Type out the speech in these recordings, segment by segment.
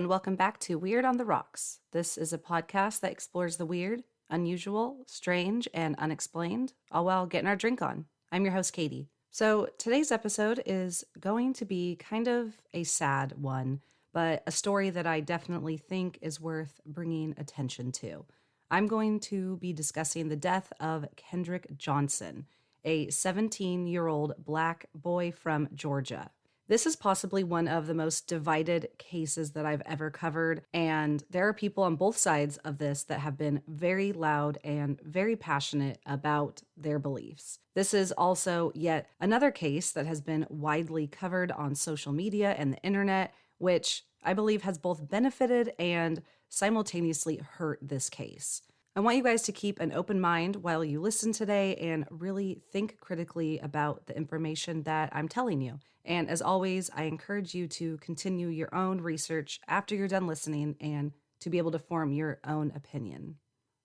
welcome back to Weird on the Rocks. This is a podcast that explores the weird, unusual, strange, and unexplained, all while getting our drink on. I'm your host, Katie. So today's episode is going to be kind of a sad one, but a story that I definitely think is worth bringing attention to. I'm going to be discussing the death of Kendrick Johnson, a 17-year-old black boy from Georgia. This is possibly one of the most divided cases that I've ever covered, and there are people on both sides of this that have been very loud and very passionate about their beliefs. This is also yet another case that has been widely covered on social media and the internet, which I believe has both benefited and simultaneously hurt this case. I want you guys to keep an open mind while you listen today and really think critically about the information that I'm telling you. And as always, I encourage you to continue your own research after you're done listening and to be able to form your own opinion.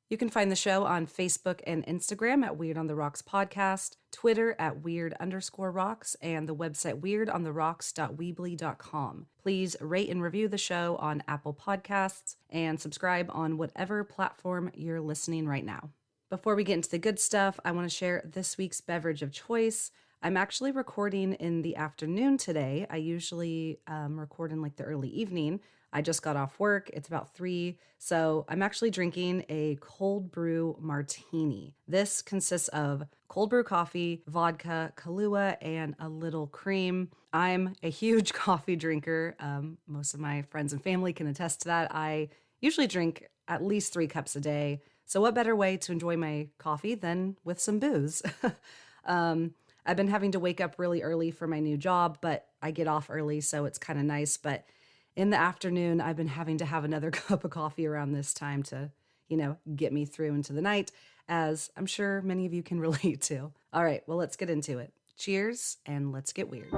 You can find the show on Facebook and Instagram at Weird on the Rocks Podcast, Twitter at Weird_Rocks, and the website weirdontheRocks.weebly.com. Please rate and review the show on Apple Podcasts and subscribe on whatever platform you're listening right now. Before we get into the good stuff, I want to share this week's beverage of choice. I'm actually recording in the afternoon today. I usually record in like the early evening. I just got off work. It's about 3. So I'm actually drinking a Cold Brew Martini. This consists of cold brew coffee, vodka, Kahlua, and a little cream. I'm a huge coffee drinker. Most of my friends and family can attest to that. I usually drink at least 3 cups a day. So what better way to enjoy my coffee than with some booze? I've been having to wake up really early for my new job, but I get off early, so it's kind of nice. But in the afternoon, I've been having to have another cup of coffee around this time to, get me through into the night, as I'm sure many of you can relate to. All right, well, let's get into it. Cheers, and let's get weird.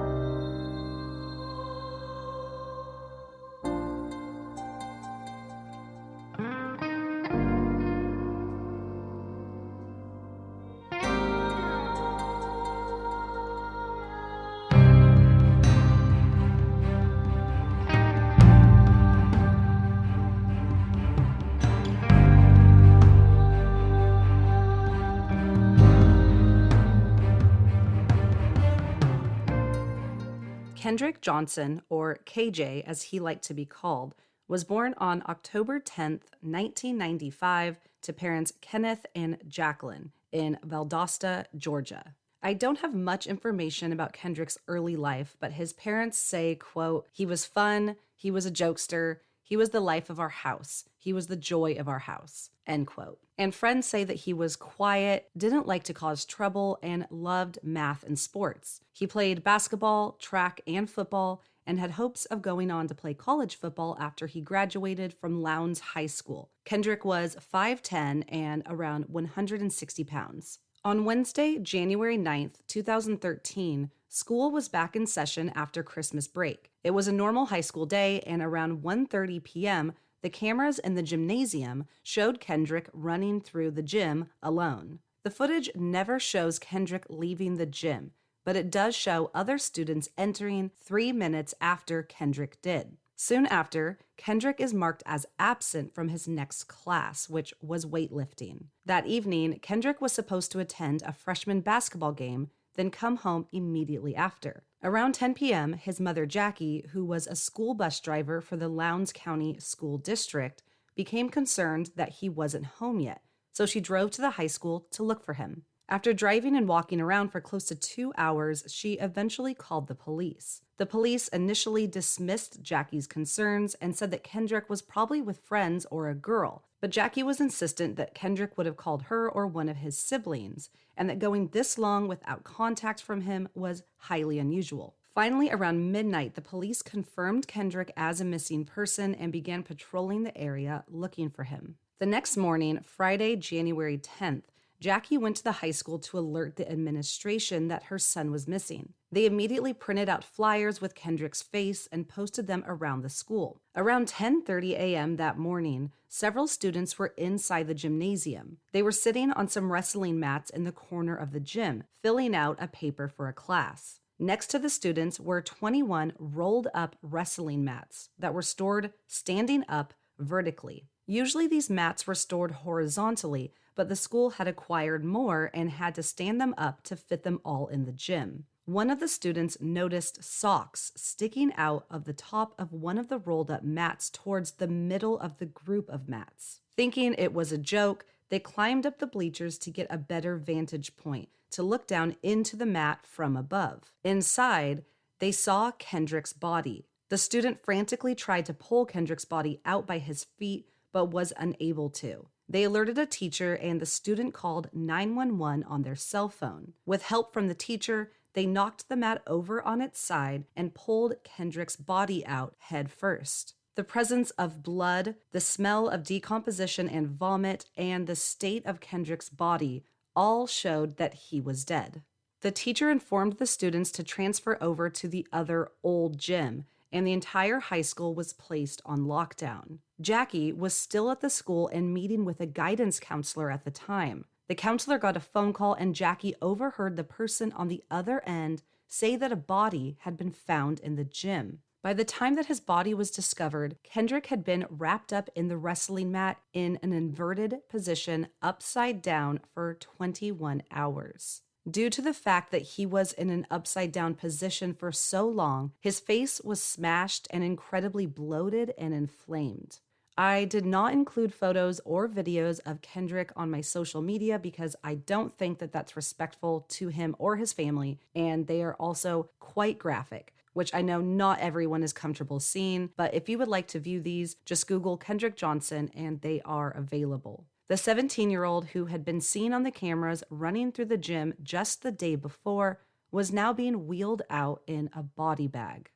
Kendrick Johnson, or KJ as he liked to be called, was born on October 10th, 1995 to parents Kenneth and Jacqueline in Valdosta, Georgia. I don't have much information about Kendrick's early life, but his parents say, quote, "He was fun, he was a jokester, he was the life of our house, he was the joy of our house," end quote. And friends say that he was quiet, didn't like to cause trouble, and loved math and sports. He played basketball, track, and football, and had hopes of going on to play college football after he graduated from Lowndes High School. Kendrick was 5'10" and around 160 pounds. On Wednesday, January 9th, 2013, school was back in session after Christmas break. It was a normal high school day, and around 1:30 p.m., the cameras in the gymnasium showed Kendrick running through the gym alone. The footage never shows Kendrick leaving the gym, but it does show other students entering 3 minutes after Kendrick did. Soon after, Kendrick is marked as absent from his next class, which was weightlifting. That evening, Kendrick was supposed to attend a freshman basketball game, then come home immediately after. Around 10 p.m., his mother, Jackie, who was a school bus driver for the Lowndes County School District, became concerned that he wasn't home yet, so she drove to the high school to look for him. After driving and walking around for close to 2 hours, she eventually called the police. The police initially dismissed Jackie's concerns and said that Kendrick was probably with friends or a girl, but Jackie was insistent that Kendrick would have called her or one of his siblings, and that going this long without contact from him was highly unusual. Finally, around midnight, the police confirmed Kendrick as a missing person and began patrolling the area looking for him. The next morning, Friday, January 10th, Jackie went to the high school to alert the administration that her son was missing. They immediately printed out flyers with Kendrick's face and posted them around the school. Around 10:30 a.m. that morning, several students were inside the gymnasium. They were sitting on some wrestling mats in the corner of the gym, filling out a paper for a class. Next to the students were 21 rolled up wrestling mats that were stored standing up vertically. Usually these mats were stored horizontally, but the school had acquired more and had to stand them up to fit them all in the gym. One of the students noticed socks sticking out of the top of one of the rolled up mats towards the middle of the group of mats. Thinking it was a joke, they climbed up the bleachers to get a better vantage point to look down into the mat from above. Inside, they saw Kendrick's body. The student frantically tried to pull Kendrick's body out by his feet, but was unable to. They alerted a teacher, and the student called 911 on their cell phone. With help from the teacher, they knocked the mat over on its side and pulled Kendrick's body out head first. The presence of blood, the smell of decomposition and vomit, and the state of Kendrick's body all showed that he was dead. The teacher informed the students to transfer over to the other old gym, and the entire high school was placed on lockdown. Jackie was still at the school and meeting with a guidance counselor at the time. The counselor got a phone call, and Jackie overheard the person on the other end say that a body had been found in the gym. By the time that his body was discovered, Kendrick had been wrapped up in the wrestling mat in an inverted position upside down for 21 hours. Due to the fact that he was in an upside-down position for so long, his face was smashed and incredibly bloated and inflamed. I did not include photos or videos of Kendrick on my social media because I don't think that that's respectful to him or his family, and they are also quite graphic, which I know not everyone is comfortable seeing, but if you would like to view these, just Google Kendrick Johnson and they are available. The 17-year-old who had been seen on the cameras running through the gym just the day before was now being wheeled out in a body bag.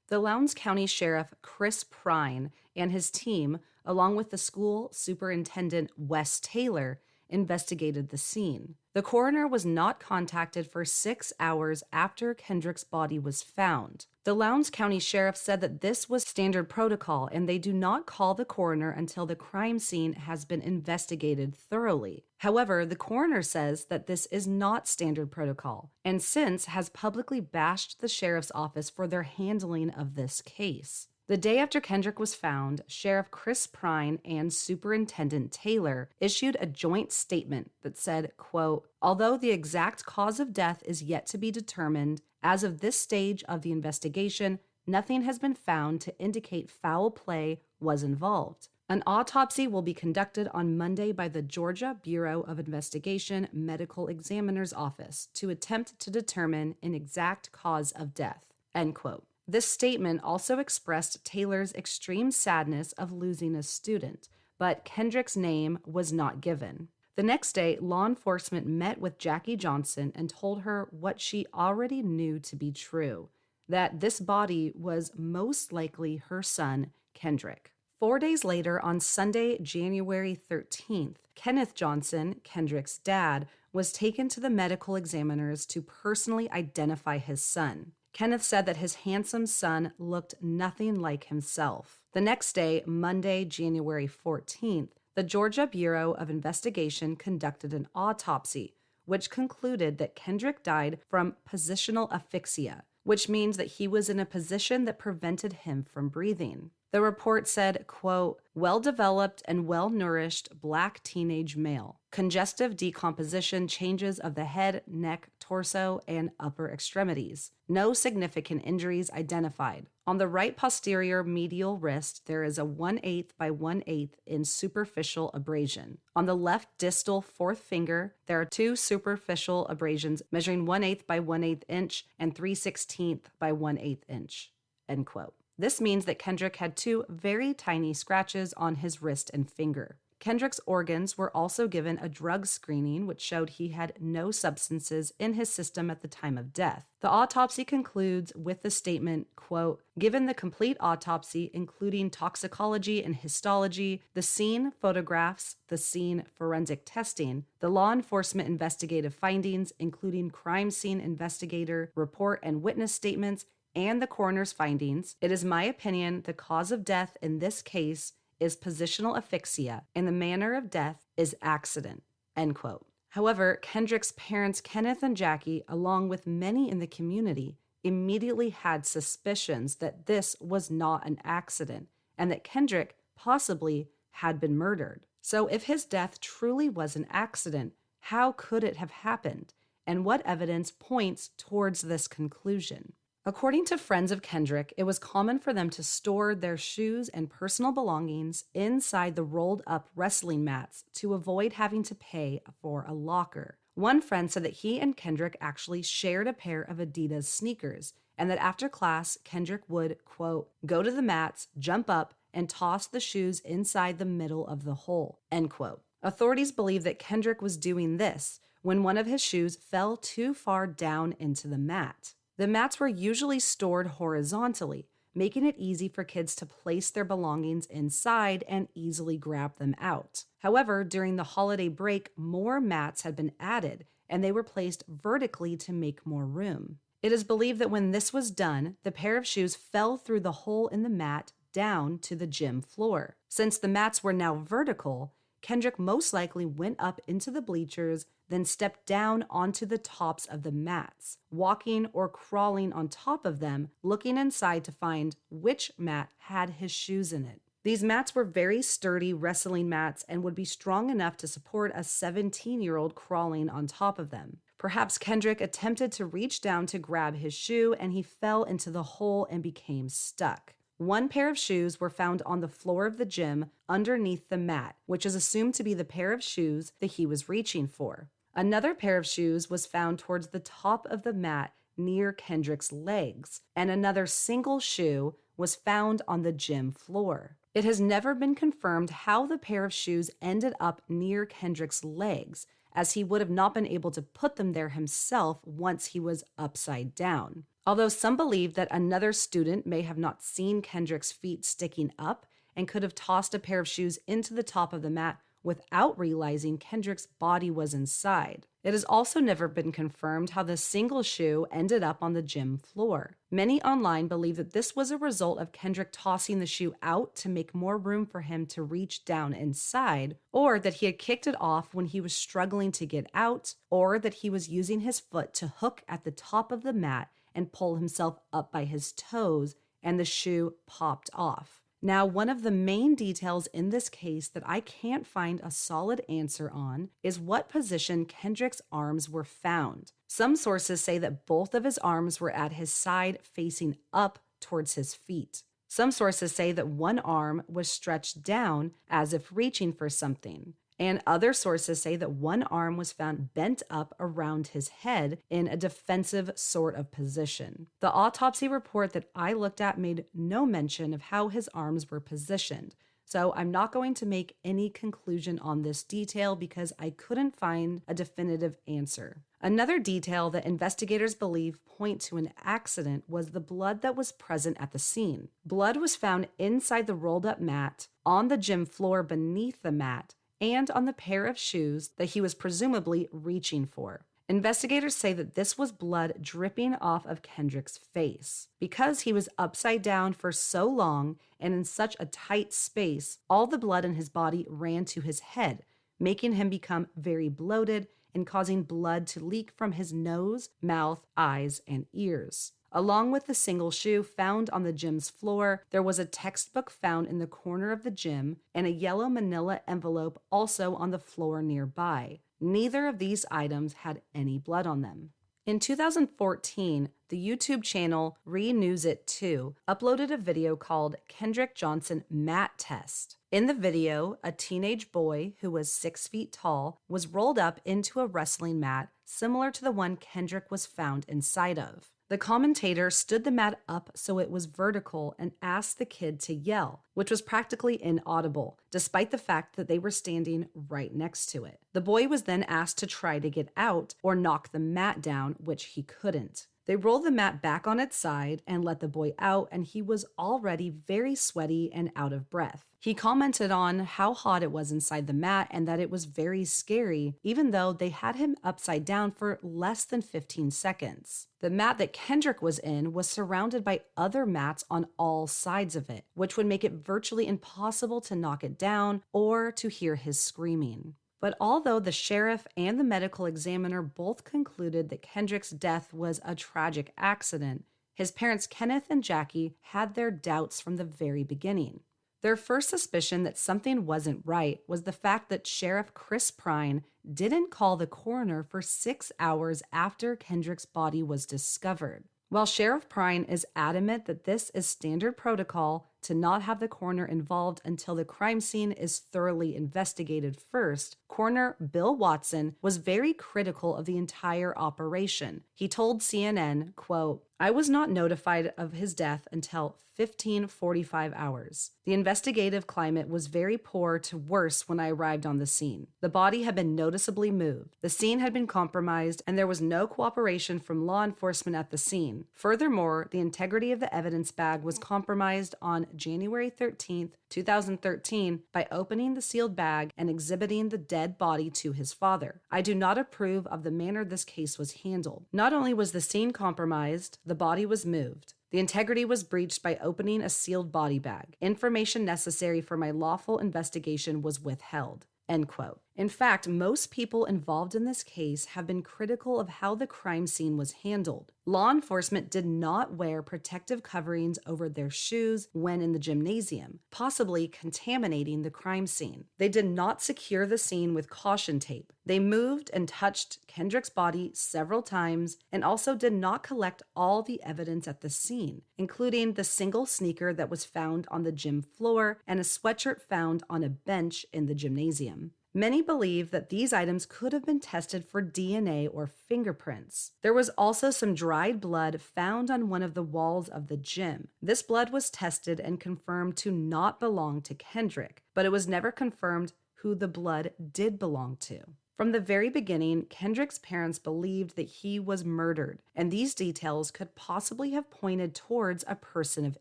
The Lowndes County Sheriff Chris Prine and his team, along with the school superintendent Wes Taylor, investigated the scene. The coroner was not contacted for 6 hours after Kendrick's body was found. The Lowndes County Sheriff said that this was standard protocol, and they do not call the coroner until the crime scene has been investigated thoroughly. However, the coroner says that this is not standard protocol, and since has publicly bashed the sheriff's office for their handling of this case. The day after Kendrick was found, Sheriff Chris Prine and Superintendent Taylor issued a joint statement that said, quote, "Although the exact cause of death is yet to be determined, as of this stage of the investigation, nothing has been found to indicate foul play was involved. An autopsy will be conducted on Monday by the Georgia Bureau of Investigation Medical Examiner's Office to attempt to determine an exact cause of death." End quote. This statement also expressed Taylor's extreme sadness of losing a student, but Kendrick's name was not given. The next day, law enforcement met with Jackie Johnson and told her what she already knew to be true, that this body was most likely her son, Kendrick. 4 days later, on Sunday, January 13th, Kenneth Johnson, Kendrick's dad, was taken to the medical examiners to personally identify his son. Kenneth said that his handsome son looked nothing like himself. The next day, Monday, January 14th, the Georgia Bureau of Investigation conducted an autopsy, which concluded that Kendrick died from positional asphyxia, which means that he was in a position that prevented him from breathing. The report said, quote, "Well-developed and well-nourished black teenage male. Congestive decomposition changes of the head, neck, torso, and upper extremities. No significant injuries identified. On the right posterior medial wrist, there is a 1/8 by 1/8 in superficial abrasion. On the left distal fourth finger, there are 2 superficial abrasions measuring 1/8 by 1/8 inch and 3/16 by 1/8 inch." End quote. This means that Kendrick had 2 very tiny scratches on his wrist and finger. Kendrick's organs were also given a drug screening, which showed he had no substances in his system at the time of death. The autopsy concludes with the statement, quote, "Given the complete autopsy, including toxicology and histology, the scene photographs, the scene forensic testing, the law enforcement investigative findings, including crime scene investigator report and witness statements, and the coroner's findings, it is my opinion the cause of death in this case is positional asphyxia, and the manner of death is accident." End quote. However, Kendrick's parents, Kenneth and Jackie, along with many in the community, immediately had suspicions that this was not an accident and that Kendrick possibly had been murdered. So, if his death truly was an accident, how could it have happened? And what evidence points towards this conclusion? According to friends of Kendrick, it was common for them to store their shoes and personal belongings inside the rolled up wrestling mats to avoid having to pay for a locker. One friend said that he and Kendrick actually shared a pair of Adidas sneakers, and that after class, Kendrick would, quote, go to the mats, jump up, and toss the shoes inside the middle of the hole, end quote. Authorities believe that Kendrick was doing this when one of his shoes fell too far down into the mat. The mats were usually stored horizontally, making it easy for kids to place their belongings inside and easily grab them out. However, during the holiday break, more mats had been added, and they were placed vertically to make more room. It is believed that when this was done, the pair of shoes fell through the hole in the mat down to the gym floor. Since the mats were now vertical, Kendrick most likely went up into the bleachers, then stepped down onto the tops of the mats, walking or crawling on top of them, looking inside to find which mat had his shoes in it. These mats were very sturdy wrestling mats and would be strong enough to support a 17-year-old crawling on top of them. Perhaps Kendrick attempted to reach down to grab his shoe and he fell into the hole and became stuck. One pair of shoes were found on the floor of the gym underneath the mat, which is assumed to be the pair of shoes that he was reaching for. Another pair of shoes was found towards the top of the mat near Kendrick's legs, and another single shoe was found on the gym floor. It has never been confirmed how the pair of shoes ended up near Kendrick's legs, as he would have not been able to put them there himself once he was upside down. Although some believe that another student may have not seen Kendrick's feet sticking up and could have tossed a pair of shoes into the top of the mat without realizing Kendrick's body was inside. It has also never been confirmed how the single shoe ended up on the gym floor. Many online believe that this was a result of Kendrick tossing the shoe out to make more room for him to reach down inside, or that he had kicked it off when he was struggling to get out, or that he was using his foot to hook at the top of the mat and pull himself up by his toes, and the shoe popped off. Now, one of the main details in this case that I can't find a solid answer on is what position Kendrick's arms were found. Some sources say that both of his arms were at his side facing up towards his feet. Some sources say that one arm was stretched down as if reaching for something. And other sources say that one arm was found bent up around his head in a defensive sort of position. The autopsy report that I looked at made no mention of how his arms were positioned, so I'm not going to make any conclusion on this detail because I couldn't find a definitive answer. Another detail that investigators believe point to an accident was the blood that was present at the scene. Blood was found inside the rolled up mat, on the gym floor beneath the mat, and on the pair of shoes that he was presumably reaching for. Investigators say that this was blood dripping off of Kendrick's face. Because he was upside down for so long and in such a tight space, all the blood in his body ran to his head, making him become very bloated and causing blood to leak from his nose, mouth, eyes, and ears. Along with the single shoe found on the gym's floor, there was a textbook found in the corner of the gym and a yellow manila envelope also on the floor nearby. Neither of these items had any blood on them. In 2014, the YouTube channel Renews It 2 uploaded a video called Kendrick Johnson Mat Test. In the video, a teenage boy who was 6 feet tall was rolled up into a wrestling mat similar to the one Kendrick was found inside of. The commentator stood the mat up so it was vertical and asked the kid to yell, which was practically inaudible, despite the fact that they were standing right next to it. The boy was then asked to try to get out or knock the mat down, which he couldn't. They rolled the mat back on its side and let the boy out, and he was already very sweaty and out of breath. He commented on how hot it was inside the mat and that it was very scary, even though they had him upside down for less than 15 seconds. The mat that Kendrick was in was surrounded by other mats on all sides of it, which would make it virtually impossible to knock it down or to hear his screaming. But although the sheriff and the medical examiner both concluded that Kendrick's death was a tragic accident, his parents Kenneth and Jackie had their doubts from the very beginning. Their first suspicion that something wasn't right was the fact that Sheriff Chris Prine didn't call the coroner for 6 hours after Kendrick's body was discovered. While Sheriff Prine is adamant that this is standard protocol to not have the coroner involved until the crime scene is thoroughly investigated first, Coroner Bill Watson was very critical of the entire operation. He told CNN, quote, "I was not notified of his death until 15:45 hours. The investigative climate was very poor to worse when I arrived on the scene. The body had been noticeably moved. The scene had been compromised, and there was no cooperation from law enforcement at the scene. Furthermore, the integrity of the evidence bag was compromised on January 13th, 2013 by opening the sealed bag and exhibiting the dead body to his father. I do not approve of the manner this case was handled. Not only was the scene compromised, the body was moved. The integrity was breached by opening a sealed body bag. Information necessary for my lawful investigation was withheld." End quote. In fact, most people involved in this case have been critical of how the crime scene was handled. Law enforcement did not wear protective coverings over their shoes when in the gymnasium, possibly contaminating the crime scene. They did not secure the scene with caution tape. They moved and touched Kendrick's body several times and also did not collect all the evidence at the scene, including the single sneaker that was found on the gym floor and a sweatshirt found on a bench in the gymnasium. Many believe that these items could have been tested for DNA or fingerprints. There was also some dried blood found on one of the walls of the gym. This blood was tested and confirmed to not belong to Kendrick, but it was never confirmed who the blood did belong to. From the very beginning, Kendrick's parents believed that he was murdered, and these details could possibly have pointed towards a person of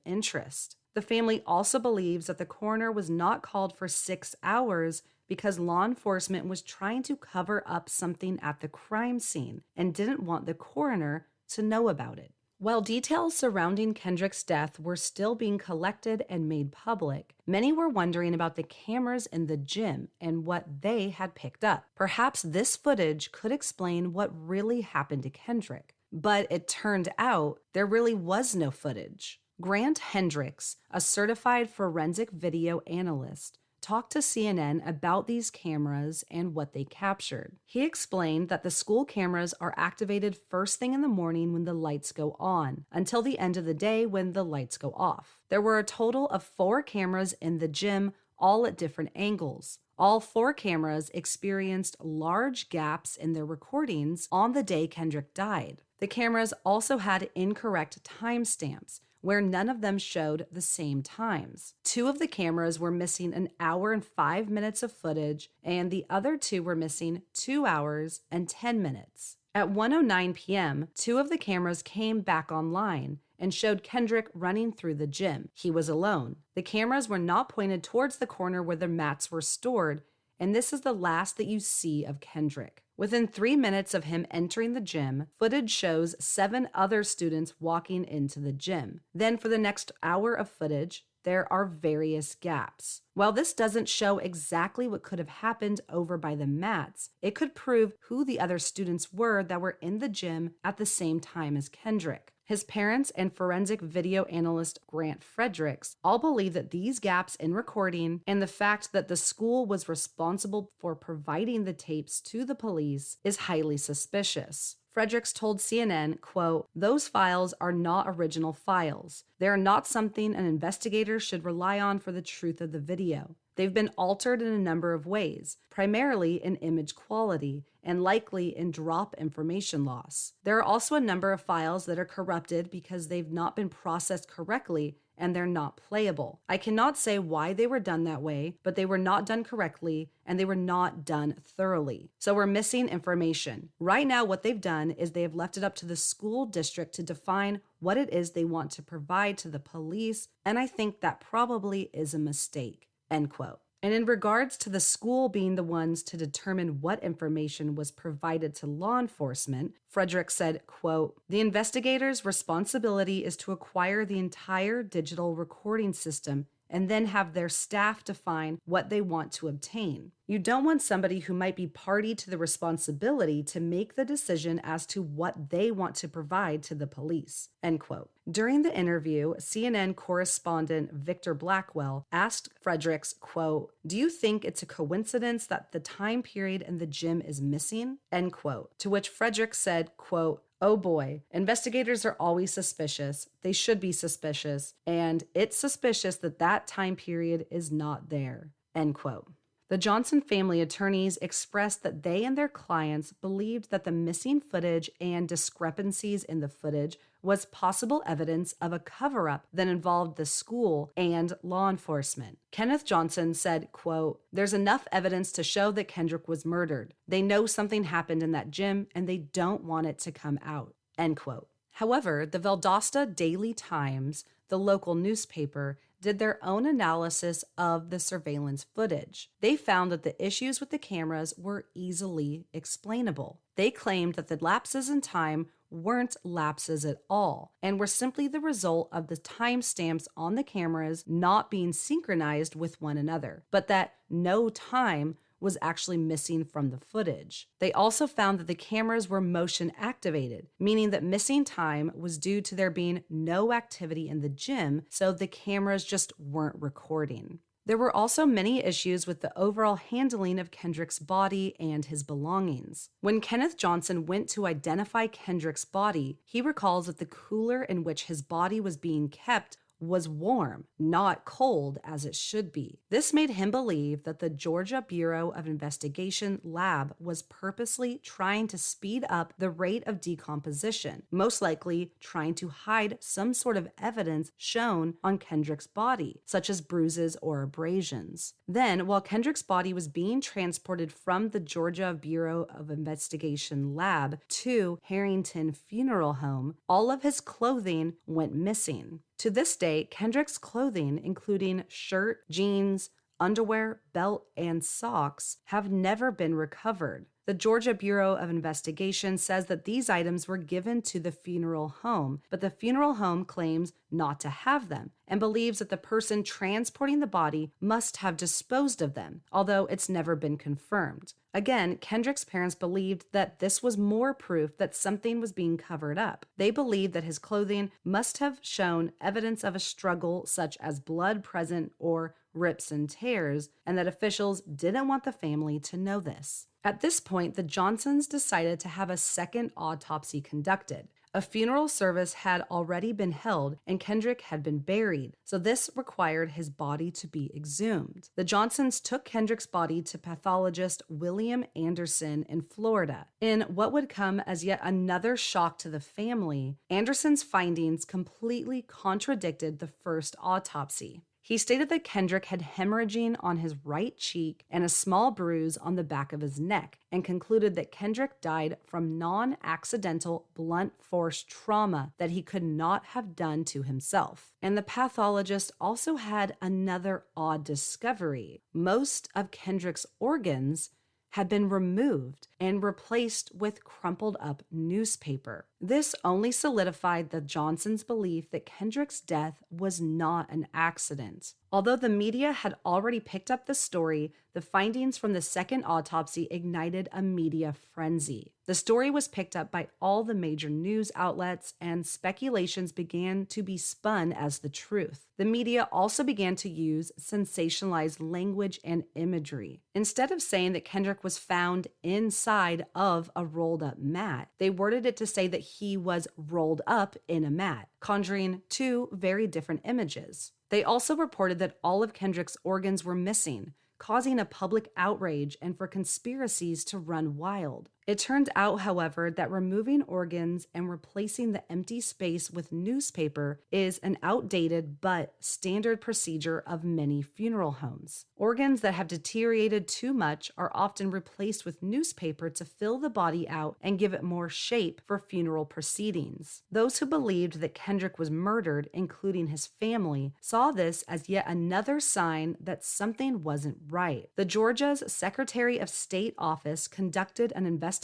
interest. The family also believes that the coroner was not called for 6 hours because law enforcement was trying to cover up something at the crime scene and didn't want the coroner to know about it. While details surrounding Kendrick's death were still being collected and made public, many were wondering about the cameras in the gym and what they had picked up. Perhaps this footage could explain what really happened to Kendrick. But it turned out there really was no footage. Grant Hendricks, a certified forensic video analyst, talked to CNN about these cameras and what they captured. He explained that the school cameras are activated first thing in the morning when the lights go on, until the end of the day when the lights go off. There were a total of 4 cameras in the gym, all at different angles. All 4 cameras experienced large gaps in their recordings on the day Kendrick died. The cameras also had incorrect timestamps, where none of them showed the same times. 2 of the cameras were missing an hour and 5 minutes of footage, and the other 2 were missing 2 hours and 10 minutes. At 1:09 p.m., 2 of the cameras came back online and showed Kendrick running through the gym. He was alone. The cameras were not pointed towards the corner where the mats were stored, and this is the last that you see of Kendrick. Within 3 minutes of him entering the gym, footage shows 7 other students walking into the gym. Then for the next hour of footage, there are various gaps. While this doesn't show exactly what could have happened over by the mats, it could prove who the other students were that were in the gym at the same time as Kendrick. His parents and forensic video analyst Grant Fredericks all believe that these gaps in recording and the fact that the school was responsible for providing the tapes to the police is highly suspicious. Fredericks told CNN, quote, "Those files are not original files. They are not something an investigator should rely on for the truth of the video. They've been altered in a number of ways, primarily in image quality and likely in drop information loss. There are also a number of files that are corrupted because they've not been processed correctly and they're not playable. I cannot say why they were done that way, but they were not done correctly and they were not done thoroughly. So we're missing information. Right now, what they've done is they have left it up to the school district to define what it is they want to provide to the police, and I think that probably is a mistake." End quote. And in regards to the school being the ones to determine what information was provided to law enforcement, Frederick said, quote, "The investigator's responsibility is to acquire the entire digital recording system and then have their staff define what they want to obtain. You don't want somebody who might be party to the responsibility to make the decision as to what they want to provide to the police." End quote. During the interview, CNN correspondent Victor Blackwell asked Fredericks, quote, "Do you think it's a coincidence that the time period in the gym is missing?" End quote. To which Fredericks said, quote, "Oh boy, investigators are always suspicious. They should be suspicious. And it's suspicious that that time period is not there." End quote. The Johnson family attorneys expressed that they and their clients believed that the missing footage and discrepancies in the footage was possible evidence of a cover-up that involved the school and law enforcement. Kenneth Johnson said, quote, "There's enough evidence to show that Kendrick was murdered. They know something happened in that gym and they don't want it to come out." End quote. However, the Valdosta Daily Times, the local newspaper, did their own analysis of the surveillance footage. They found that the issues with the cameras were easily explainable. They claimed that the lapses in time weren't lapses at all and were simply the result of the timestamps on the cameras not being synchronized with one another, but that no time was actually missing from the footage. They also found that the cameras were motion activated, meaning that missing time was due to there being no activity in the gym, so the cameras just weren't recording. There were also many issues with the overall handling of Kendrick's body and his belongings. When Kenneth Johnson went to identify Kendrick's body, he recalls that the cooler in which his body was being kept was warm, not cold as it should be. This made him believe that the Georgia Bureau of Investigation lab was purposely trying to speed up the rate of decomposition, most likely trying to hide some sort of evidence shown on Kendrick's body, such as bruises or abrasions. Then, while Kendrick's body was being transported from the Georgia Bureau of Investigation lab to Harrington Funeral Home, all of his clothing went missing. To this day, Kendrick's clothing, including shirt, jeans, underwear, belt, and socks, have never been recovered. The Georgia Bureau of Investigation says that these items were given to the funeral home, but the funeral home claims not to have them and believes that the person transporting the body must have disposed of them, although it's never been confirmed. Again, Kendrick's parents believed that this was more proof that something was being covered up. They believed that his clothing must have shown evidence of a struggle, such as blood present or rips and tears, and that officials didn't want the family to know this. At this point, the Johnsons decided to have a second autopsy conducted. A funeral service had already been held and Kendrick had been buried, so this required his body to be exhumed. The Johnsons took Kendrick's body to pathologist William Anderson in Florida. In what would come as yet another shock to the family, Anderson's findings completely contradicted the first autopsy. He stated that Kendrick had hemorrhaging on his right cheek and a small bruise on the back of his neck, and concluded that Kendrick died from non-accidental blunt force trauma that he could not have done to himself. And the pathologist also had another odd discovery. Most of Kendrick's organs had been removed and replaced with crumpled up newspaper. This only solidified the Johnsons' belief that Kendrick's death was not an accident. Although the media had already picked up the story, the findings from the second autopsy ignited a media frenzy. The story was picked up by all the major news outlets, and speculations began to be spun as the truth. The media also began to use sensationalized language and imagery. Instead of saying that Kendrick was found inside of a rolled-up mat, they worded it to say that he was rolled up in a mat, conjuring two very different images. They also reported that all of Kendrick's organs were missing, causing a public outrage and for conspiracies to run wild. It turned out, however, that removing organs and replacing the empty space with newspaper is an outdated but standard procedure of many funeral homes. Organs that have deteriorated too much are often replaced with newspaper to fill the body out and give it more shape for funeral proceedings. Those who believed that Kendrick was murdered, including his family, saw this as yet another sign that something wasn't right. The Georgia's Secretary of State office conducted an investigation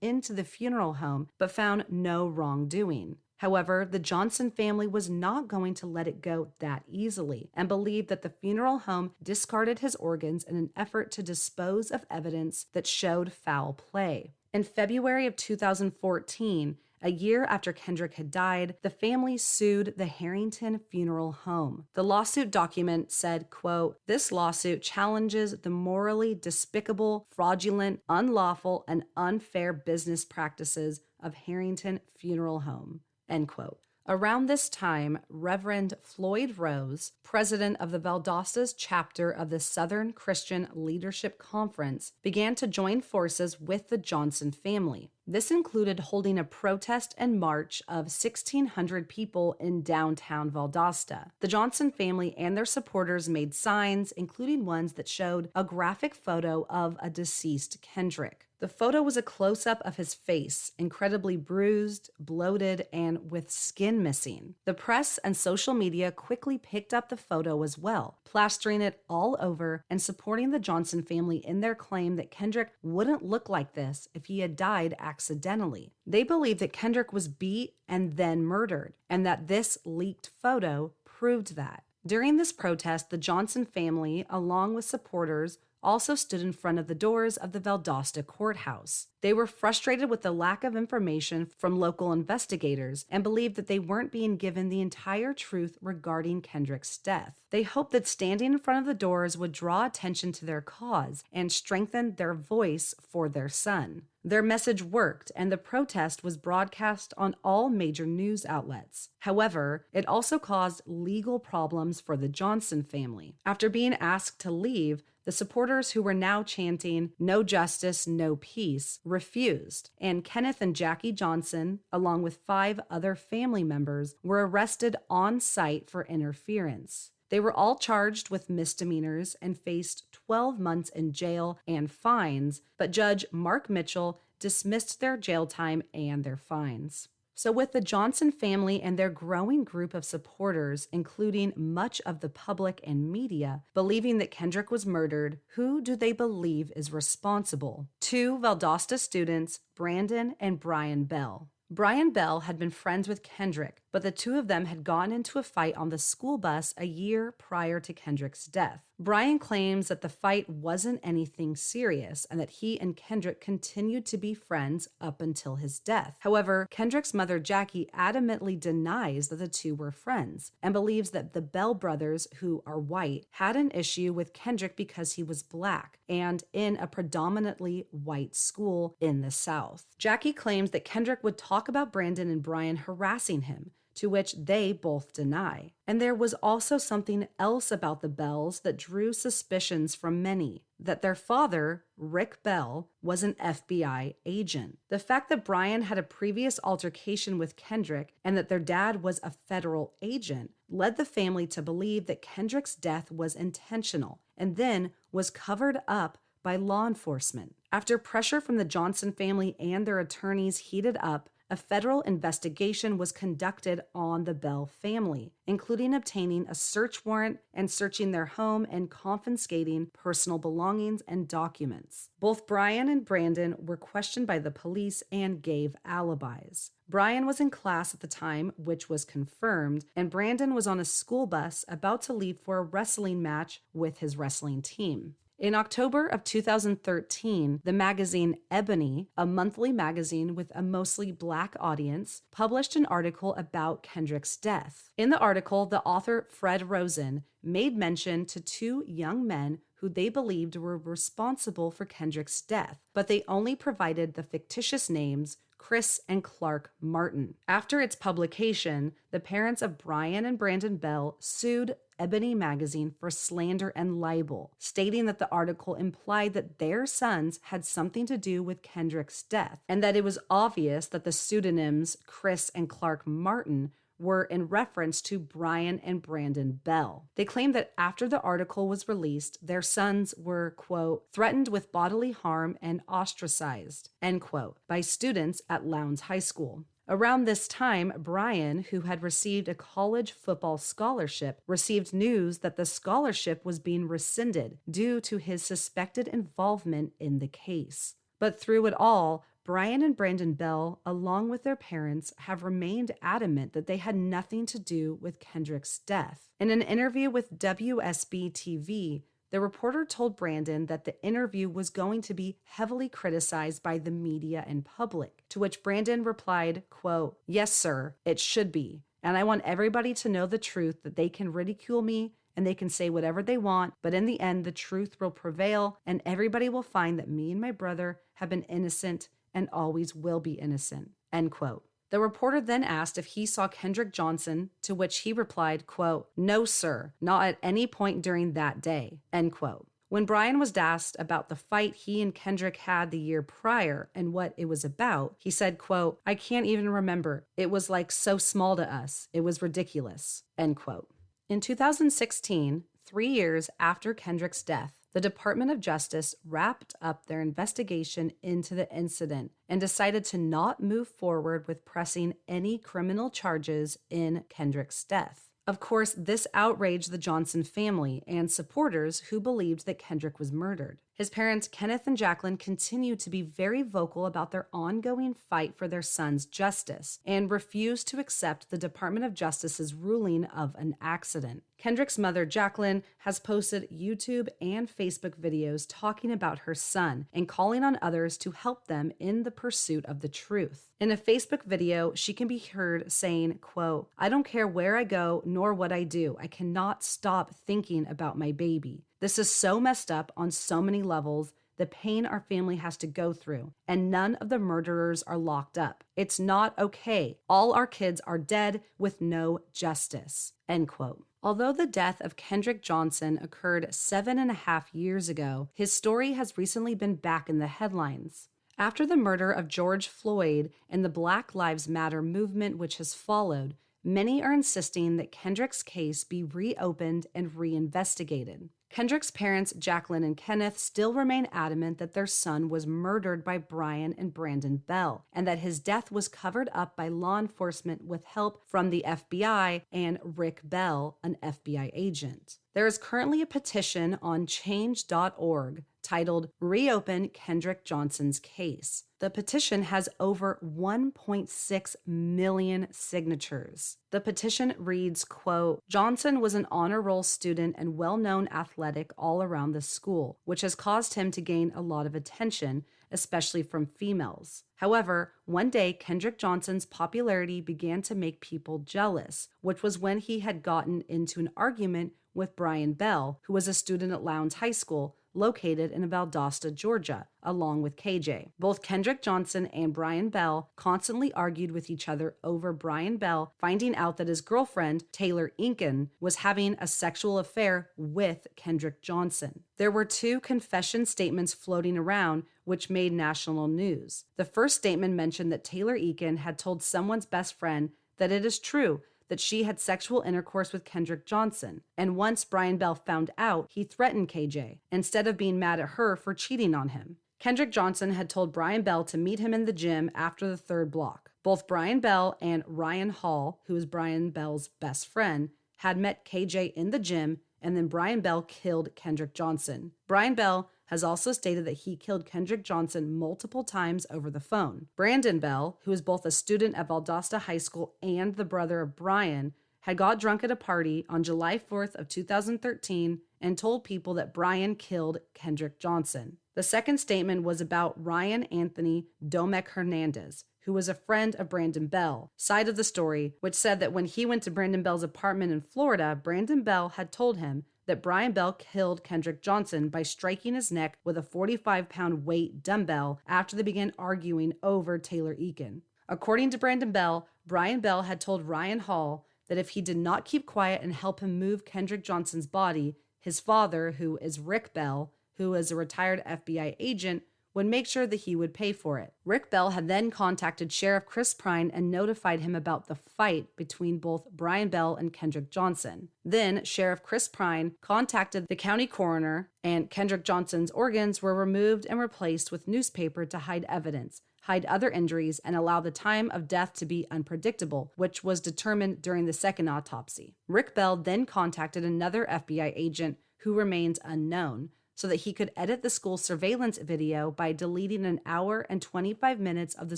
into the funeral home but found no wrongdoing. However, the Johnson family was not going to let it go that easily and believed that the funeral home discarded his organs in an effort to dispose of evidence that showed foul play. In February of 2014, a year after Kendrick had died, the family sued the Harrington Funeral Home. The lawsuit document said, quote, "This lawsuit challenges the morally despicable, fraudulent, unlawful, and unfair business practices of Harrington Funeral Home," end quote. Around this time, Reverend Floyd Rose, president of the Valdosta's chapter of the Southern Christian Leadership Conference, began to join forces with the Johnson family. This included holding a protest and march of 1,600 people in downtown Valdosta. The Johnson family and their supporters made signs, including ones that showed a graphic photo of a deceased Kendrick. The photo was a close-up of his face, incredibly bruised, bloated, and with skin missing. The press and social media quickly picked up the photo as well, plastering it all over and supporting the Johnson family in their claim that Kendrick wouldn't look like this if he had died accidentally. They believed that Kendrick was beat and then murdered, and that this leaked photo proved that. During this protest, the Johnson family, along with supporters, also stood in front of the doors of the Valdosta courthouse. They were frustrated with the lack of information from local investigators and believed that they weren't being given the entire truth regarding Kendrick's death. They hoped that standing in front of the doors would draw attention to their cause and strengthen their voice for their son. Their message worked, and the protest was broadcast on all major news outlets. However, it also caused legal problems for the Johnson family. After being asked to leave, the supporters who were now chanting "No justice, no peace" refused, and Kenneth and Jackie Johnson, along with 5 other family members, were arrested on site for interference. They were all charged with misdemeanors and faced 12 months in jail and fines, but Judge Mark Mitchell dismissed their jail time and their fines. So with the Johnson family and their growing group of supporters, including much of the public and media, believing that Kendrick was murdered, who do they believe is responsible? 2 Valdosta students, Brandon and Brian Bell. Brian Bell had been friends with Kendrick, but the 2 of them had gotten into a fight on the school bus a year prior to Kendrick's death. Brian claims that the fight wasn't anything serious and that he and Kendrick continued to be friends up until his death. However, Kendrick's mother, Jackie, adamantly denies that the 2 were friends and believes that the Bell brothers, who are white, had an issue with Kendrick because he was black and in a predominantly white school in the South. Jackie claims that Kendrick would talk about Brandon and Brian harassing him, to which they both deny. And there was also something else about the Bells that drew suspicions from many, that their father, Rick Bell, was an FBI agent. The fact that Brian had a previous altercation with Kendrick and that their dad was a federal agent led the family to believe that Kendrick's death was intentional and then was covered up by law enforcement. After pressure from the Johnson family and their attorneys heated up, a federal investigation was conducted on the Bell family, including obtaining a search warrant and searching their home and confiscating personal belongings and documents. Both Brian and Brandon were questioned by the police and gave alibis. Brian was in class at the time, which was confirmed, and Brandon was on a school bus about to leave for a wrestling match with his wrestling team. In October of 2013, the magazine Ebony, a monthly magazine with a mostly Black audience, published an article about Kendrick's death. In the article, the author Fred Rosen made mention to 2 young men who they believed were responsible for Kendrick's death, but they only provided the fictitious names Chris and Clark Martin. After its publication, the parents of Brian and Brandon Bell sued Ebony magazine for slander and libel, stating that the article implied that their sons had something to do with Kendrick's death, and that it was obvious that the pseudonyms Chris and Clark Martin were in reference to Brian and Brandon Bell. They claimed that after the article was released, their sons were, quote, threatened with bodily harm and ostracized, end quote, by students at Lowndes High School. Around this time, Brian, who had received a college football scholarship, received news that the scholarship was being rescinded due to his suspected involvement in the case. But through it all, Brian and Brandon Bell, along with their parents, have remained adamant that they had nothing to do with Kendrick's death. In an interview with WSB TV, the reporter told Brandon that the interview was going to be heavily criticized by the media and public, to which Brandon replied, quote, "Yes, sir, it should be. And I want everybody to know the truth, that they can ridicule me and they can say whatever they want, but in the end, the truth will prevail and everybody will find that me and my brother have been innocent and always will be innocent," end quote. The reporter then asked if he saw Kendrick Johnson, to which he replied, quote, "No, sir, not at any point during that day," end quote. When Brian was asked about the fight he and Kendrick had the year prior and what it was about, he said, quote, "I can't even remember. It was like so small to us. It was ridiculous," end quote. In 2016, 3 years after Kendrick's death, the Department of Justice wrapped up their investigation into the incident and decided to not move forward with pressing any criminal charges in Kendrick's death. Of course, this outraged the Johnson family and supporters who believed that Kendrick was murdered. His parents, Kenneth and Jacqueline, continue to be very vocal about their ongoing fight for their son's justice and refuse to accept the Department of Justice's ruling of an accident. Kendrick's mother, Jacqueline, has posted YouTube and Facebook videos talking about her son and calling on others to help them in the pursuit of the truth. In a Facebook video, she can be heard saying, quote, "I don't care where I go nor what I do. I cannot stop thinking about my baby. This is so messed up on so many levels, the pain our family has to go through, and none of the murderers are locked up. It's not okay. All our kids are dead with no justice," end quote. Although the death of Kendrick Johnson occurred 7.5 years ago, his story has recently been back in the headlines. After the murder of George Floyd and the Black Lives Matter movement which has followed, many are insisting that Kendrick's case be reopened and reinvestigated. Kendrick's parents, Jacqueline and Kenneth, still remain adamant that their son was murdered by Brian and Brandon Bell, and that his death was covered up by law enforcement with help from the FBI and Rick Bell, an FBI agent. There is currently a petition on change.org titled "Reopen Kendrick Johnson's Case." The petition has over 1.6 million signatures. The petition reads, quote, "Johnson was an honor roll student and well-known athletic all around the school, which has caused him to gain a lot of attention, especially from females. However, one day Kendrick Johnson's popularity began to make people jealous, which was when he had gotten into an argument with Brian Bell, who was a student at Lowndes High School, located in Valdosta, Georgia, along with KJ. Both Kendrick Johnson and Brian Bell constantly argued with each other over Brian Bell finding out that his girlfriend, Taylor Inkin, was having a sexual affair with Kendrick Johnson. There were 2 confession statements floating around which made national news. The first statement mentioned that Taylor Inkin had told someone's best friend that it is true that she had sexual intercourse with Kendrick Johnson, and once Brian Bell found out, he threatened KJ, instead of being mad at her for cheating on him. Kendrick Johnson had told Brian Bell to meet him in the gym after the 3rd block. Both Brian Bell and Ryan Hall, who is Brian Bell's best friend, had met KJ in the gym, and then Brian Bell killed Kendrick Johnson. Brian Bell has also stated that he killed Kendrick Johnson multiple times over the phone. Brandon Bell, who is both a student at Valdosta High School and the brother of Brian, had got drunk at a party on July 4th of 2013 and told people that Brian killed Kendrick Johnson. The second statement was about Ryan Anthony Domek Hernandez, who was a friend of Brandon Bell, side of the story, which said that when he went to Brandon Bell's apartment in Florida, Brandon Bell had told him that Brian Bell killed Kendrick Johnson by striking his neck with a 45-pound weight dumbbell after they began arguing over Taylor Inkin. According to Brandon Bell, Brian Bell had told Ryan Hall that if he did not keep quiet and help him move Kendrick Johnson's body, his father, who is Rick Bell, who is a retired FBI agent, would make sure that he would pay for it. Rick Bell had then contacted Sheriff Chris Prine and notified him about the fight between both Brian Bell and Kendrick Johnson. Then Sheriff Chris Prine contacted the county coroner, and Kendrick Johnson's organs were removed and replaced with newspaper to hide evidence, hide other injuries, and allow the time of death to be unpredictable, which was determined during the second autopsy. Rick Bell then contacted another FBI agent who remains unknown, so that he could edit the school's surveillance video by deleting an hour and 25 minutes of the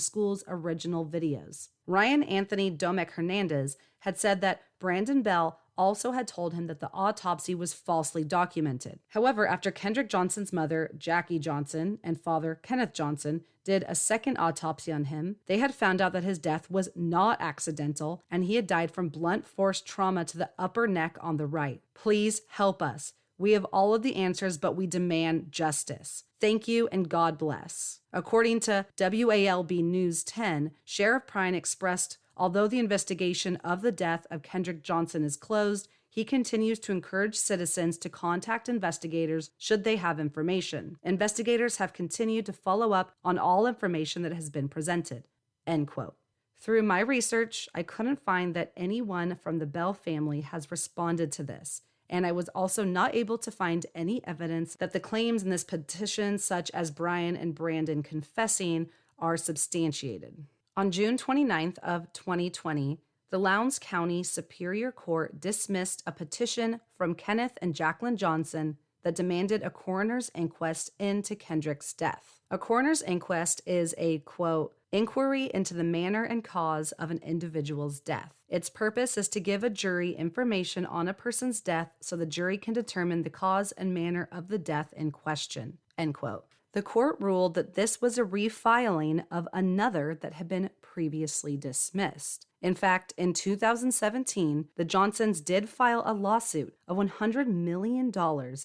school's original videos. Ryan Anthony Domek Hernandez had said that Brandon Bell also had told him that the autopsy was falsely documented. However, after Kendrick Johnson's mother, Jackie Johnson, and father, Kenneth Johnson, did a second autopsy on him, they had found out that his death was not accidental and he had died from blunt force trauma to the upper neck on the right. Please help us. We have all of the answers, but we demand justice. Thank you and God bless. According to WALB News 10, Sheriff Prine expressed, although the investigation of the death of Kendrick Johnson is closed, he continues to encourage citizens to contact investigators should they have information. Investigators have continued to follow up on all information that has been presented. End quote. Through my research, I couldn't find that anyone from the Bell family has responded to this, and I was also not able to find any evidence that the claims in this petition, such as Brian and Brandon confessing, are substantiated. On June 29th of 2020, the Lowndes County Superior Court dismissed a petition from Kenneth and Jacqueline Johnson that demanded a coroner's inquest into Kendrick's death. A coroner's inquest is a, quote, inquiry into the manner and cause of an individual's death. Its purpose is to give a jury information on a person's death so the jury can determine the cause and manner of the death in question, end quote. The court ruled that this was a refiling of another that had been previously dismissed. In fact, in 2017, the Johnsons did file a lawsuit of $100 million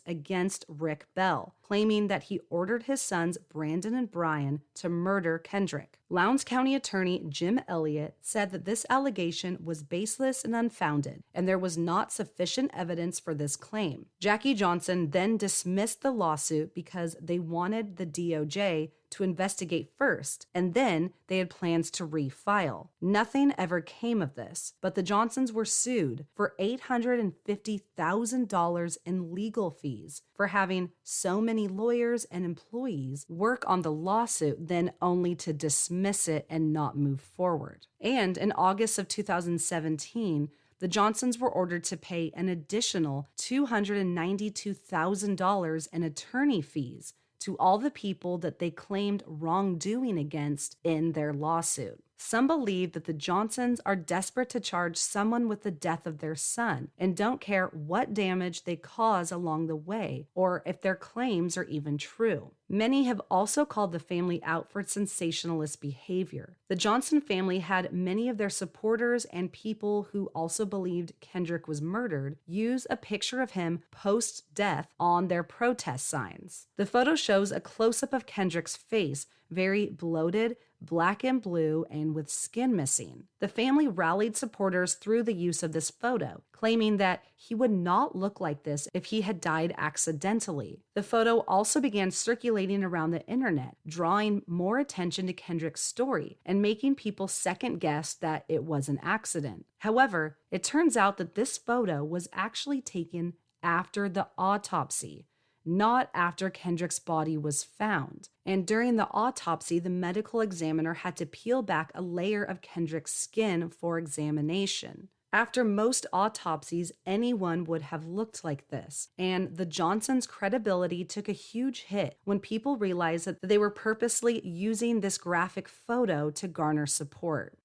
against Rick Bell, claiming that he ordered his sons Brandon and Brian to murder Kendrick. Lowndes County Attorney Jim Elliott said that this allegation was baseless and unfounded, and there was not sufficient evidence for this claim. Jackie Johnson then dismissed the lawsuit because they wanted the DOJ to investigate first, and then they had plans to refile. Nothing ever came of this, but the Johnsons were sued for $850,000 in legal fees for having so many lawyers and employees work on the lawsuit, then only to dismiss it and not move forward. And in August of 2017, the Johnsons were ordered to pay an additional $292,000 in attorney fees to all the people that they claimed wrongdoing against in their lawsuit. Some believe that the Johnsons are desperate to charge someone with the death of their son and don't care what damage they cause along the way or if their claims are even true. Many have also called the family out for sensationalist behavior. The Johnson family had many of their supporters and people who also believed Kendrick was murdered use a picture of him post-death on their protest signs. The photo shows a close-up of Kendrick's face, very bloated, black and blue, and with skin missing. The family rallied supporters through the use of this photo, claiming that he would not look like this if he had died accidentally. The photo also began circulating around the internet, drawing more attention to Kendrick's story and making people second guess that it was an accident. However, it turns out that this photo was actually taken after the autopsy, not after Kendrick's body was found. And during the autopsy, the medical examiner had to peel back a layer of Kendrick's skin for examination. After most autopsies, anyone would have looked like this, and the Johnsons' credibility took a huge hit when people realized that they were purposely using this graphic photo to garner support.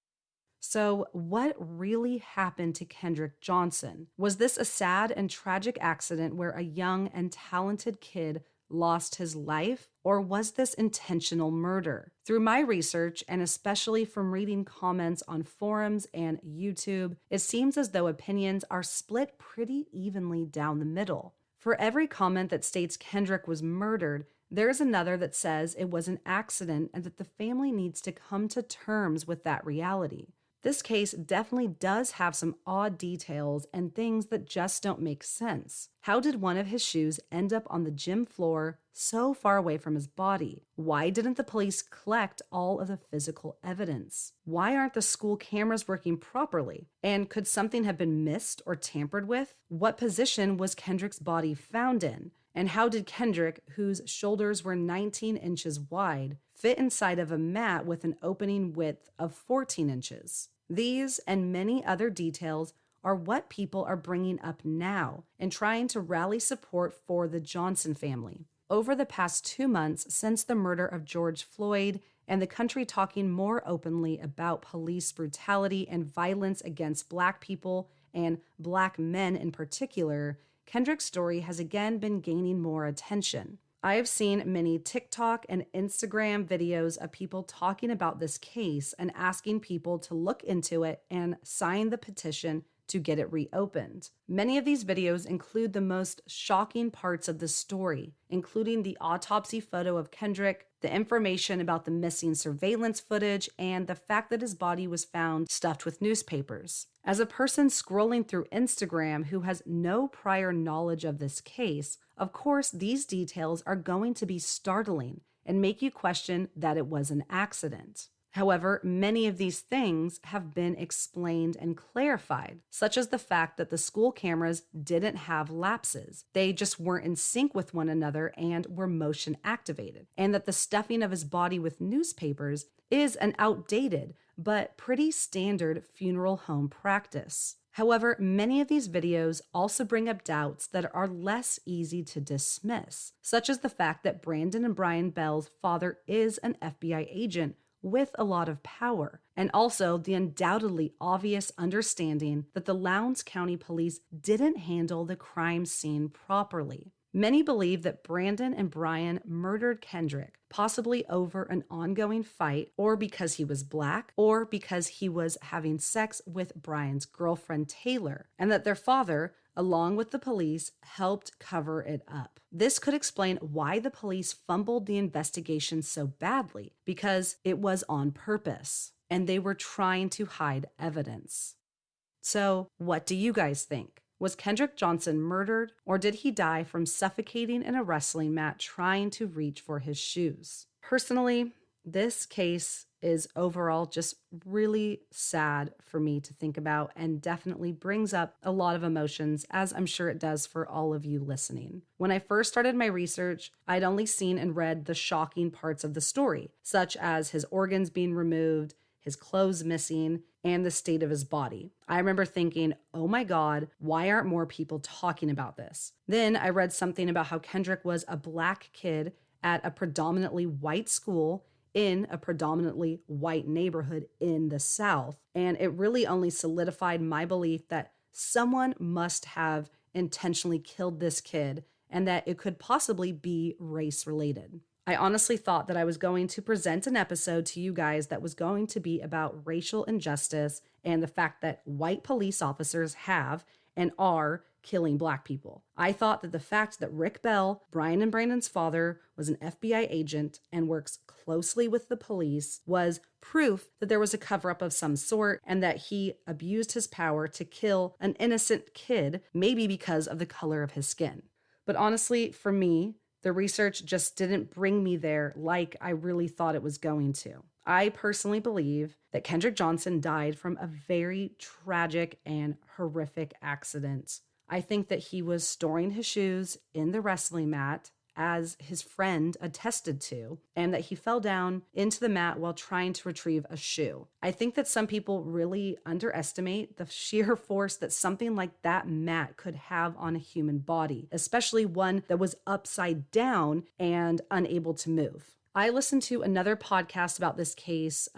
So, what really happened to Kendrick Johnson? Was this a sad and tragic accident where a young and talented kid lost his life? Or was this intentional murder? Through my research, and especially from reading comments on forums and YouTube, it seems as though opinions are split pretty evenly down the middle. For every comment that states Kendrick was murdered, there's another that says it was an accident and that the family needs to come to terms with that reality. This case definitely does have some odd details and things that just don't make sense. How did one of his shoes end up on the gym floor so far away from his body? Why didn't the police collect all of the physical evidence? Why aren't the school cameras working properly? And could something have been missed or tampered with? What position was Kendrick's body found in? And how did Kendrick, whose shoulders were 19 inches wide, fit inside of a mat with an opening width of 14 inches? These and many other details are what people are bringing up now and trying to rally support for the Johnson family. Over the past 2 months since the murder of George Floyd and the country talking more openly about police brutality and violence against Black people and Black men in particular, Kendrick's story has again been gaining more attention. I have seen many TikTok and Instagram videos of people talking about this case and asking people to look into it and sign the petition to get it reopened. Many of these videos include the most shocking parts of the story, including the autopsy photo of Kendrick, the information about the missing surveillance footage, and the fact that his body was found stuffed with newspapers. As a person scrolling through Instagram who has no prior knowledge of this case, of course, these details are going to be startling and make you question that it was an accident. However, many of these things have been explained and clarified, such as the fact that the school cameras didn't have lapses. They just weren't in sync with one another and were motion activated, and that the stuffing of his body with newspapers is an outdated but pretty standard funeral home practice. However, many of these videos also bring up doubts that are less easy to dismiss, such as the fact that Brandon and Brian Bell's father is an FBI agent with a lot of power, and also the undoubtedly obvious understanding that the Lowndes County Police didn't handle the crime scene properly. Many believe that Brandon and Brian murdered Kendrick, possibly over an ongoing fight, or because he was Black, or because he was having sex with Brian's girlfriend Taylor, and that their father, along with the police, helped cover it up. This could explain why the police fumbled the investigation so badly, because it was on purpose, and they were trying to hide evidence. So, what do you guys think? Was Kendrick Johnson murdered, or did he die from suffocating in a wrestling mat trying to reach for his shoes? Personally, this case is overall just really sad for me to think about and definitely brings up a lot of emotions, as I'm sure it does for all of you listening. When I first started my research, I'd only seen and read the shocking parts of the story, such as his organs being removed, his clothes missing, and the state of his body. I remember thinking, oh my God, why aren't more people talking about this? Then I read something about how Kendrick was a Black kid at a predominantly white school in a predominantly white neighborhood in the South. And it really only solidified my belief that someone must have intentionally killed this kid and that it could possibly be race related. I honestly thought that I was going to present an episode to you guys that was going to be about racial injustice and the fact that white police officers have and are killing Black people. I thought that the fact that Rick Bell, Brian and Brandon's father, was an FBI agent and works closely with the police was proof that there was a cover-up of some sort and that he abused his power to kill an innocent kid, maybe because of the color of his skin. But honestly, for me, the research just didn't bring me there like I really thought it was going to. I personally believe that Kendrick Johnson died from a very tragic and horrific accident. I think that he was storing his shoes in the wrestling mat, as his friend attested to, and that he fell down into the mat while trying to retrieve a shoe. I think that some people really underestimate the sheer force that something like that mat could have on a human body, especially one that was upside down and unable to move. I listened to another podcast about this case.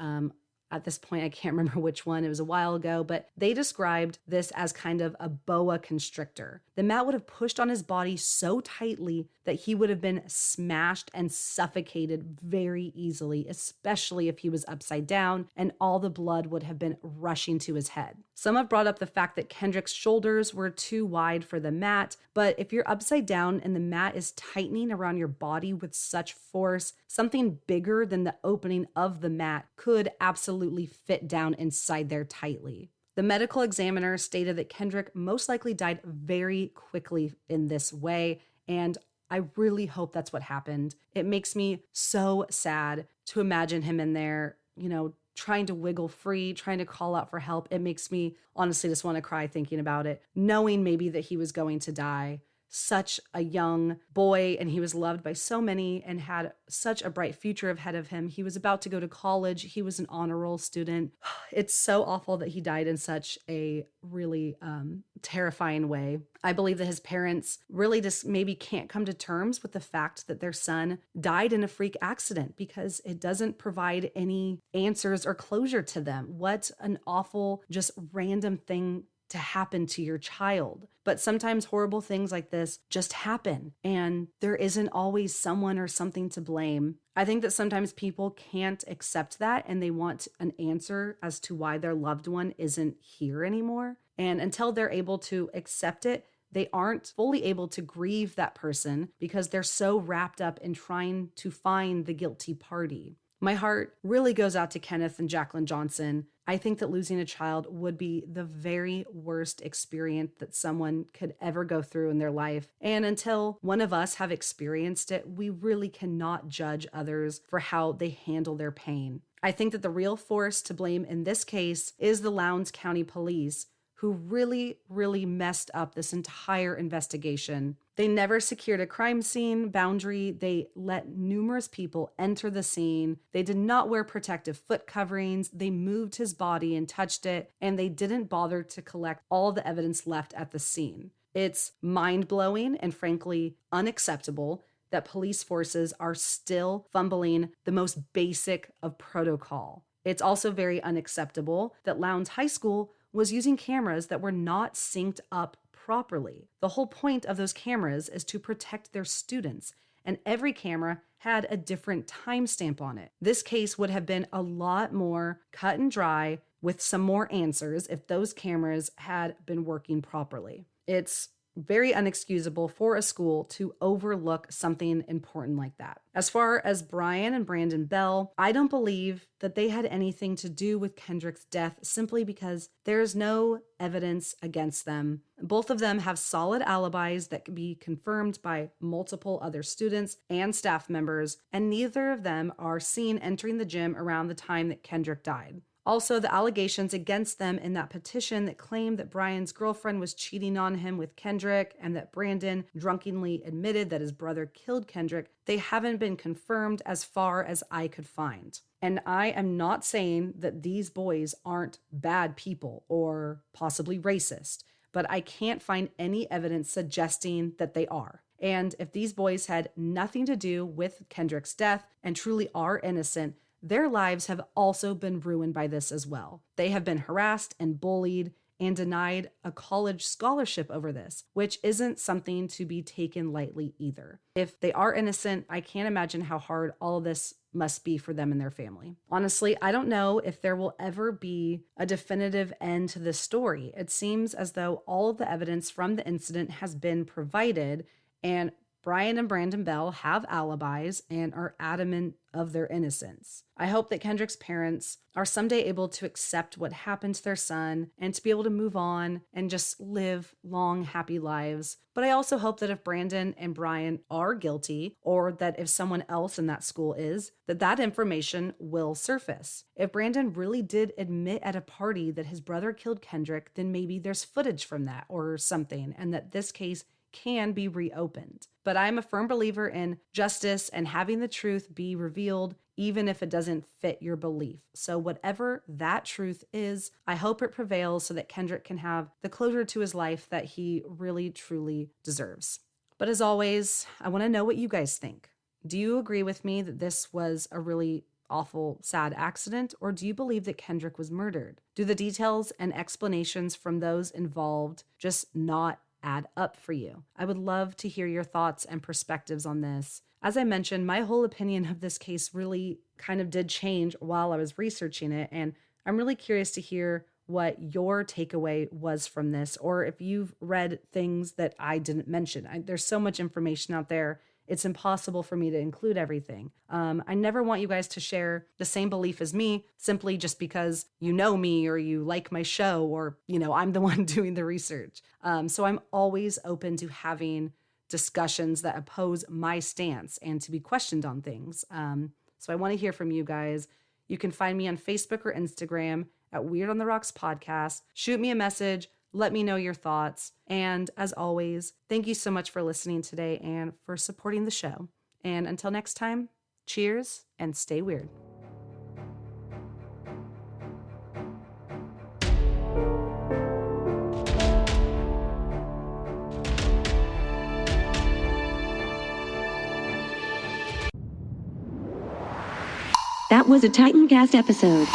At this point, I can't remember which one. It was a while ago, but they described this as kind of a boa constrictor. The mat would have pushed on his body so tightly that he would have been smashed and suffocated very easily, especially if he was upside down, and all the blood would have been rushing to his head. Some have brought up the fact that Kendrick's shoulders were too wide for the mat, but if you're upside down and the mat is tightening around your body with such force, something bigger than the opening of the mat could absolutely fit down inside there tightly. The medical examiner stated that Kendrick most likely died very quickly in this way, and I really hope that's what happened. It makes me so sad to imagine him in there, trying to wiggle free, trying to call out for help. It makes me honestly just want to cry thinking about it, knowing maybe that he was going to die. such a young boy and he was loved by so many and had such a bright future ahead of him. He was about to go to college. He was an honor roll student. It's so awful that he died in such a really terrifying way. I believe that his parents really just maybe can't come to terms with the fact that their son died in a freak accident because it doesn't provide any answers or closure to them. What an awful, just random thing to happen to your child. But sometimes horrible things like this just happen, and there isn't always someone or something to blame. I think that sometimes people can't accept that and they want an answer as to why their loved one isn't here anymore. And until they're able to accept it, they aren't fully able to grieve that person because they're so wrapped up in trying to find the guilty party. My heart really goes out to Kenneth and Jacqueline Johnson. I think that losing a child would be the very worst experience that someone could ever go through in their life. And until one of us have experienced it, we really cannot judge others for how they handle their pain. I think that the real force to blame in this case is the Lowndes County Police, who really, really messed up this entire investigation. They never secured a crime scene boundary. They let numerous people enter the scene. They did not wear protective foot coverings. They moved his body and touched it, and they didn't bother to collect all the evidence left at the scene. It's mind-blowing and frankly unacceptable that police forces are still fumbling the most basic of protocol. It's also very unacceptable that Lowndes High School was using cameras that were not synced up properly. The whole point of those cameras is to protect their students, and every camera had a different timestamp on it. This case would have been a lot more cut and dry with some more answers if those cameras had been working properly. It's very unexcusable for a school to overlook something important like that. As far as Brian and Brandon Bell, I don't believe that they had anything to do with Kendrick's death simply because there's no evidence against them. Both of them have solid alibis that can be confirmed by multiple other students and staff members, and neither of them are seen entering the gym around the time that Kendrick died. Also, the allegations against them in that petition that claimed that Brian's girlfriend was cheating on him with Kendrick and that Brandon drunkenly admitted that his brother killed Kendrick, they haven't been confirmed as far as I could find. And I am not saying that these boys aren't bad people or possibly racist, but I can't find any evidence suggesting that they are. And if these boys had nothing to do with Kendrick's death and truly are innocent, their lives have also been ruined by this as well. They have been harassed and bullied and denied a college scholarship over this, which isn't something to be taken lightly either. If they are innocent, I can't imagine how hard all of this must be for them and their family. Honestly, I don't know if there will ever be a definitive end to this story. It seems as though all of the evidence from the incident has been provided, and Brian and Brandon Bell have alibis and are adamant of their innocence. I hope that Kendrick's parents are someday able to accept what happened to their son and to be able to move on and just live long, happy lives. But I also hope that if Brandon and Brian are guilty, or that if someone else in that school is, that information will surface. If Brandon really did admit at a party that his brother killed Kendrick, then maybe there's footage from that or something, and that this case can be reopened. But I'm a firm believer in justice and having the truth be revealed, even if it doesn't fit your belief. So whatever that truth is, I hope it prevails so that Kendrick can have the closure to his life that he really, truly deserves. But as always, I want to know what you guys think. Do you agree with me that this was a really awful, sad accident, or do you believe that Kendrick was murdered? Do the details and explanations from those involved just not add up for you? I would love to hear your thoughts and perspectives on this. As I mentioned, my whole opinion of this case really kind of did change while I was researching it, and I'm really curious to hear what your takeaway was from this, or if you've read things that I didn't mention. There's so much information out there. It's impossible for me to include everything. I never want you guys to share the same belief as me simply just because you know me or you like my show or, I'm the one doing the research. So I'm always open to having discussions that oppose my stance and to be questioned on things. So I want to hear from you guys. You can find me on Facebook or Instagram at Weird on the Rocks Podcast. Shoot me a message. Let me know your thoughts. And as always, thank you so much for listening today and for supporting the show. And until next time, cheers and stay weird. That was a Titancast episode.